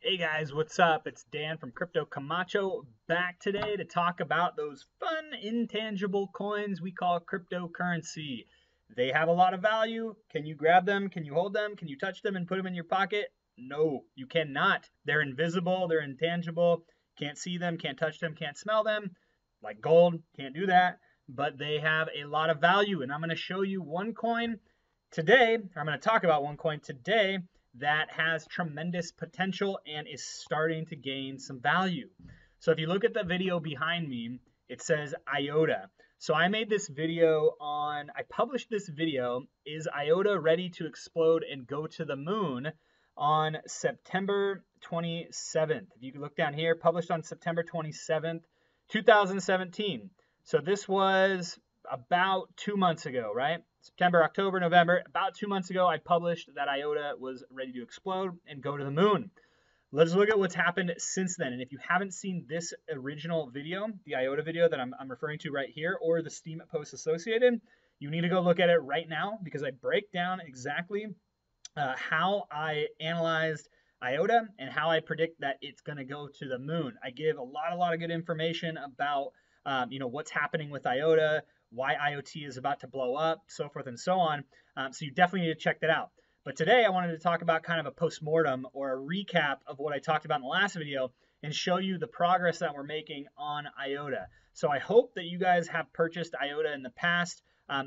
Hey guys, what's up? It's Dan from Crypto Camacho back today to talk about those fun intangible coins we call cryptocurrency. They have a lot of value. Can you grab them? Can you hold them? Can you touch them and put them in your pocket? No, you cannot. They're invisible, they're intangible. Can't see them, can't touch them, can't smell them. Like gold, can't do that. But they have a lot of value, and I'm going to show you one coin today. I'm going to talk about one coin today that has tremendous potential and is starting to gain some value. So if you look at the video behind me, it says Iota. So I made this video I published this video, is Iota ready to explode and go to the moon, on September 27th. If you can look down here, published on September 27th, 2017. So this was about 2 months ago, right? September, October, November, about 2 months ago, I published that Iota was ready to explode and go to the moon. Let's look at what's happened since then. And if you haven't seen this original video, the Iota video that I'm referring to right here, or the Steam post associated, you need to go look at it right now, because I break down exactly how I analyzed Iota and how I predict that it's going to go to the moon. I give a lot of good information about what's happening with Iota, why IoT is about to blow up, so forth and so on. So you definitely need to check that out. But today I wanted to talk about kind of a postmortem or a recap of what I talked about in the last video and show you the progress that we're making on Iota. So I hope that you guys have purchased Iota in the past.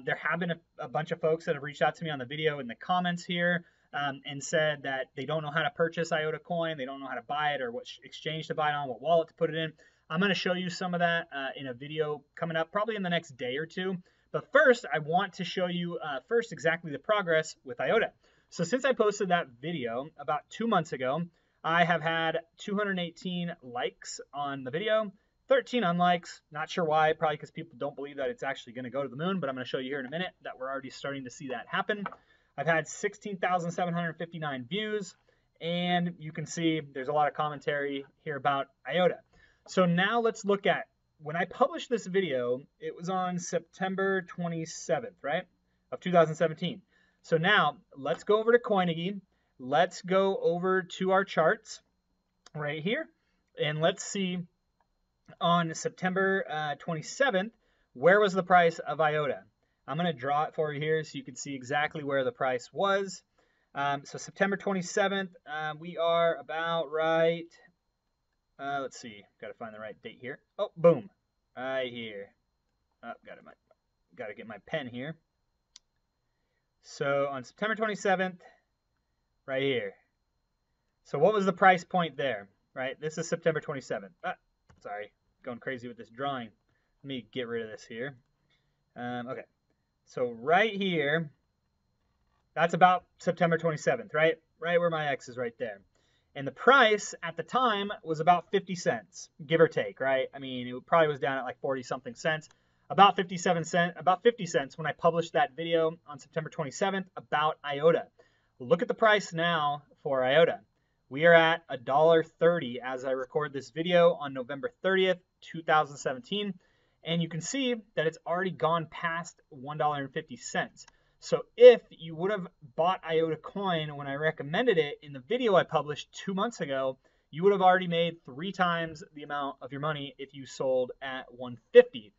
There have been a bunch of folks that have reached out to me on the video in the comments here and said that they don't know how to purchase Iota coin, they don't know how to buy it or what exchange to buy it on, what wallet to put it in. I'm going to show you some of that in a video coming up probably in the next day or two. But first, I want to show you first exactly the progress with Iota. So since I posted that video about 2 months ago, I have had 218 likes on the video, 13 unlikes. Not sure why, probably because people don't believe that it's actually going to go to the moon, but I'm going to show you here in a minute that we're already starting to see that happen. I've had 16,759 views, and you can see there's a lot of commentary here about Iota. So now let's look at, when I published this video, it was on September 27th, right, of 2017. So now let's go over to Coinigy. Let's go over to our charts right here, and let's see on September 27th, where was the price of Iota? I'm going to draw it for you here so you can see exactly where the price was. So September 27th, we are about right. Let's see, got to find the right date here. Oh, boom, right here. Oh, got to get my pen here. So on September 27th, right here. So what was the price point there, right? This is September 27th. Sorry, going crazy with this drawing. Let me get rid of this here. Okay, so right here, that's about September 27th, right? Right where my X is right there. And the price at the time was about 50 cents, give or take, right? I mean, it probably was down at like 40 something cents, about 50 cents when I published that video on September 27th about Iota. Look at the price now for Iota. We are at $1.30 as I record this video on November 30th, 2017. And you can see that it's already gone past $1.50. So if you would have bought Iota coin when I recommended it in the video I published 2 months ago, you would have already made 3 times the amount of your money if you sold at $1.50.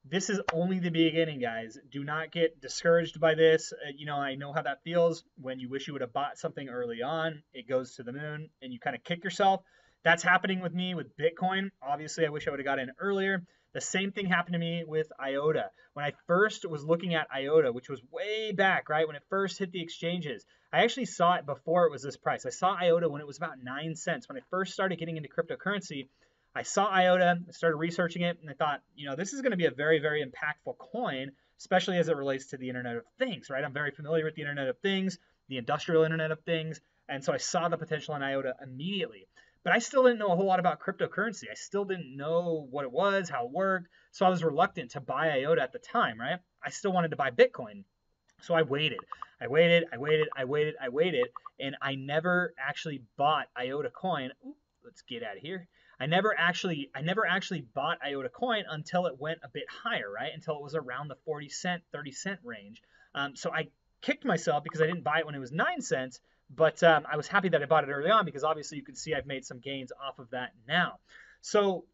This is only the beginning, guys. Do not get discouraged by this. I know how that feels when you wish you would have bought something early on. It goes to the moon and you kind of kick yourself. That's happening with me with Bitcoin. Obviously, I wish I would have got in earlier. The same thing happened to me with Iota. When I first was looking at Iota, which was way back, right, when it first hit the exchanges, I actually saw it before it was this price. I saw Iota when it was about 9 cents. When I first started getting into cryptocurrency, I saw Iota, I started researching it, and I thought, this is going to be a very, very impactful coin, especially as it relates to the Internet of Things, right? I'm very familiar with the Internet of Things, the industrial Internet of Things, and so I saw the potential in Iota immediately. But I still didn't know a whole lot about cryptocurrency. I still didn't know what it was, how it worked. So I was reluctant to buy Iota at the time, right? I still wanted to buy Bitcoin. So I waited, and I never actually bought Iota coin. Ooh, let's get out of here. I never actually bought Iota coin until it went a bit higher, right? Until it was around the 40 cent, 30 cent range. So I kicked myself because I didn't buy it when it was 9 cents, But I was happy that I bought it early on because obviously you can see I've made some gains off of that now. So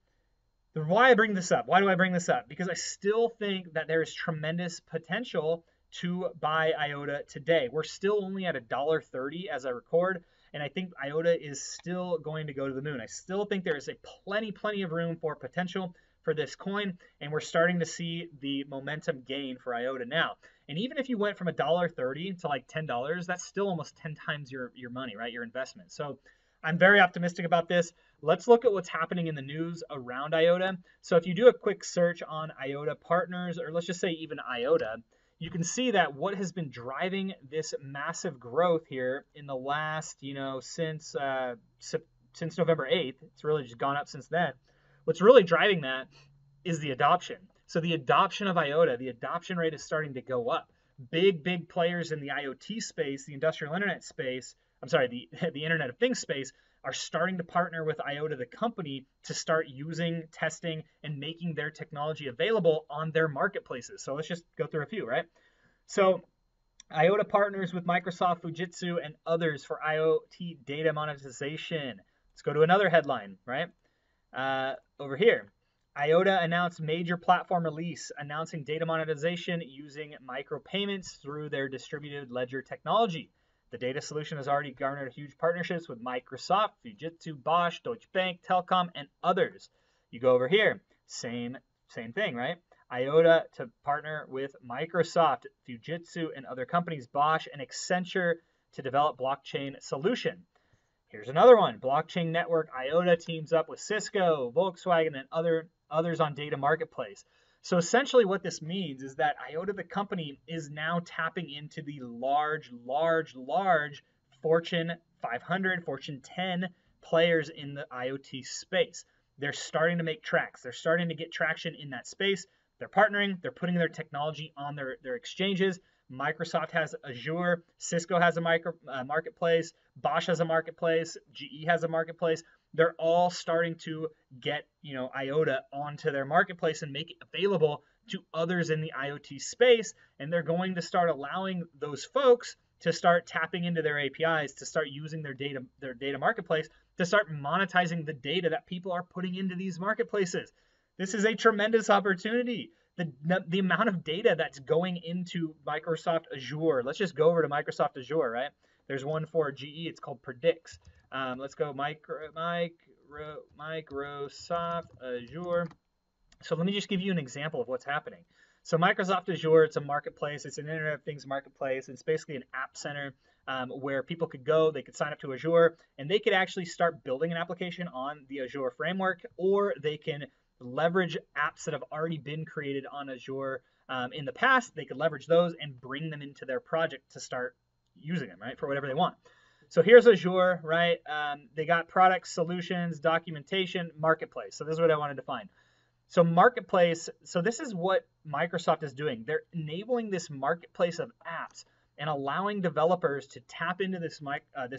why I bring this up? Why do I bring this up? Because I still think that there is tremendous potential to buy Iota today. We're still only at $1.30 as I record, and I think Iota is still going to go to the moon. I still think there is a plenty of room for potential for this coin, and we're starting to see the momentum gain for Iota now. And even if you went from $1.30 to like $10, that's still almost 10 times your money, right? Your investment. So I'm very optimistic about this. Let's look at what's happening in the news around Iota. So if you do a quick search on Iota partners, or let's just say even Iota, you can see that what has been driving this massive growth here in the last, since November 8th, it's really just gone up since then. What's really driving that is the adoption. So the adoption of Iota, the adoption rate is starting to go up. Big players in the IoT space, the industrial internet space, the Internet of Things space, are starting to partner with Iota, the company, to start using, testing, and making their technology available on their marketplaces. So let's just go through a few, right? So Iota partners with Microsoft, Fujitsu, and others for IoT data monetization. Let's go to another headline, right? Over here. Iota announced major platform release, announcing data monetization using micropayments through their distributed ledger technology. The data solution has already garnered huge partnerships with Microsoft, Fujitsu, Bosch, Deutsche Bank, Telecom, and others. You go over here, same thing, right? Iota to partner with Microsoft, Fujitsu, and other companies, Bosch and Accenture, to develop blockchain solution. Here's another one. Blockchain network Iota teams up with Cisco, Volkswagen, and others on data marketplace. So essentially what this means is that Iota, the company, is now tapping into the large Fortune 500, Fortune 10 players in the IoT space. They're starting to make tracks. They're starting to get traction in that space. They're partnering. They're putting their technology on their exchanges. Microsoft has Azure. Cisco has a marketplace. Bosch has a marketplace. GE has a marketplace. They're all starting to get, Iota onto their marketplace and make it available to others in the IoT space. And they're going to start allowing those folks to start tapping into their APIs, to start using their data marketplace, to start monetizing the data that people are putting into these marketplaces. This is a tremendous opportunity. The amount of data that's going into Microsoft Azure. Let's just go over to Microsoft Azure, right? There's one for GE. It's called Predix. Let's go Microsoft Azure. So let me just give you an example of what's happening. So Microsoft Azure, it's a marketplace. It's an Internet of Things marketplace. It's basically an app center where people could go, they could sign up to Azure, and they could actually start building an application on the Azure framework, or they can leverage apps that have already been created on Azure in the past. They could leverage those and bring them into their project to start using them, right, for whatever they want. So here's Azure, right? They got products, solutions, documentation, marketplace. So this is what I wanted to find. So marketplace, so this is what Microsoft is doing. They're enabling this marketplace of apps and allowing developers to tap into this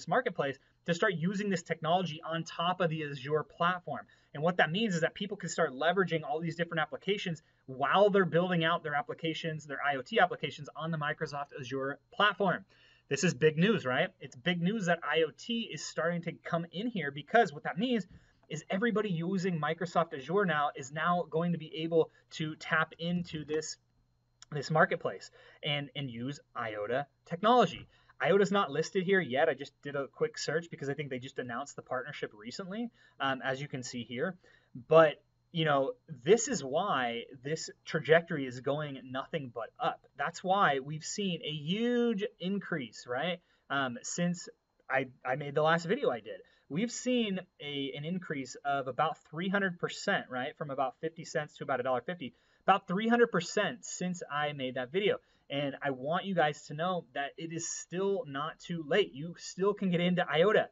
marketplace to start using this technology on top of the Azure platform. And what that means is that people can start leveraging all these different applications while they're building out their applications, their IoT applications on the Microsoft Azure platform. This is big news, right? It's big news that IoT is starting to come in here, because what that means is everybody using Microsoft Azure now is now going to be able to tap into this marketplace and use Iota technology. Iota's not listed here yet. I just did a quick search because I think they just announced the partnership recently, as you can see here. But this is why this trajectory is going nothing but up. That's why we've seen a huge increase, right? Since I made the last video I did. We've seen an increase of about 300%, right? From about 50 cents to about $1.50, about 300% since I made that video. And I want you guys to know that it is still not too late. You still can get into Iota.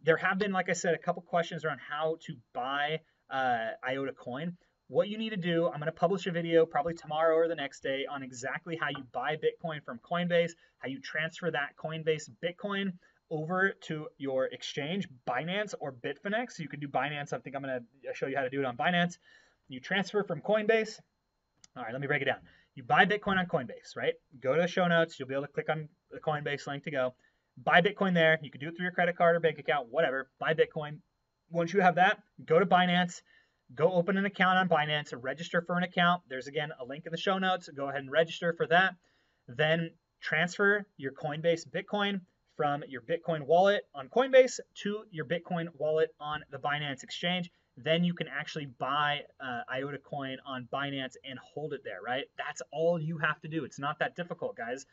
There have been, like I said, a couple questions around how to buy Iota coin. What you need to do, I'm going to publish a video probably tomorrow or the next day on exactly how you buy Bitcoin from Coinbase, how you transfer that Coinbase Bitcoin over to your exchange, Binance or Bitfinex. You can do Binance. I think I'm going to show you how to do it on Binance. You transfer from Coinbase. All right, let me break it down. You buy Bitcoin on Coinbase, right? Go to the show notes. You'll be able to click on the Coinbase link to go. buy Bitcoin there. You can do it through your credit card or bank account, whatever. Buy Bitcoin. Once you have that, go to Binance, go open an account on Binance, register for an account. There's, again, a link in the show notes. Go ahead and register for that. Then transfer your Coinbase Bitcoin from your Bitcoin wallet on Coinbase to your Bitcoin wallet on the Binance exchange. Then you can actually buy Iota coin on Binance and hold it there, right? That's all you have to do. It's not that difficult, guys.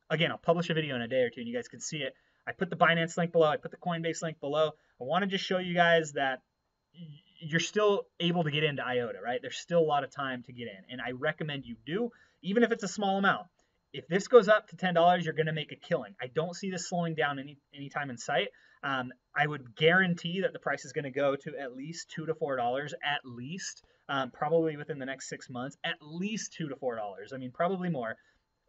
Again, I'll publish a video in a day or two and you guys can see it. I put the Binance link below. I put the Coinbase link below. I want to just show you guys that you're still able to get into Iota, right? There's still a lot of time to get in, and I recommend you do, even if it's a small amount. If this goes up to $10, you're going to make a killing. I don't see this slowing down anytime in sight. I would guarantee that the price is going to go to at least $2 to $4, at least, probably within the next 6 months, at least $2 to $4. I mean, probably more.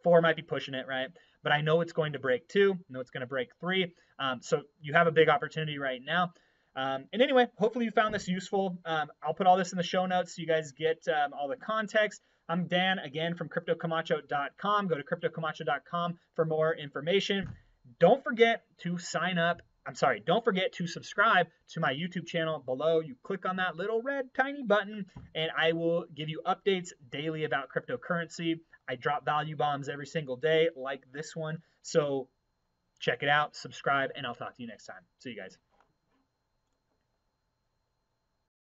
4 might be pushing it, right? But I know it's going to break 2. I know it's going to break 3. So you have a big opportunity right now. And anyway, hopefully you found this useful. I'll put all this in the show notes so you guys get all the context. I'm Dan, again, from CryptoCamacho.com. Go to CryptoCamacho.com for more information. Don't forget to don't forget to subscribe to my YouTube channel below. You click on that little red tiny button, and I will give you updates daily about cryptocurrency. I drop value bombs every single day like this one. So check it out, subscribe, and I'll talk to you next time. See you guys.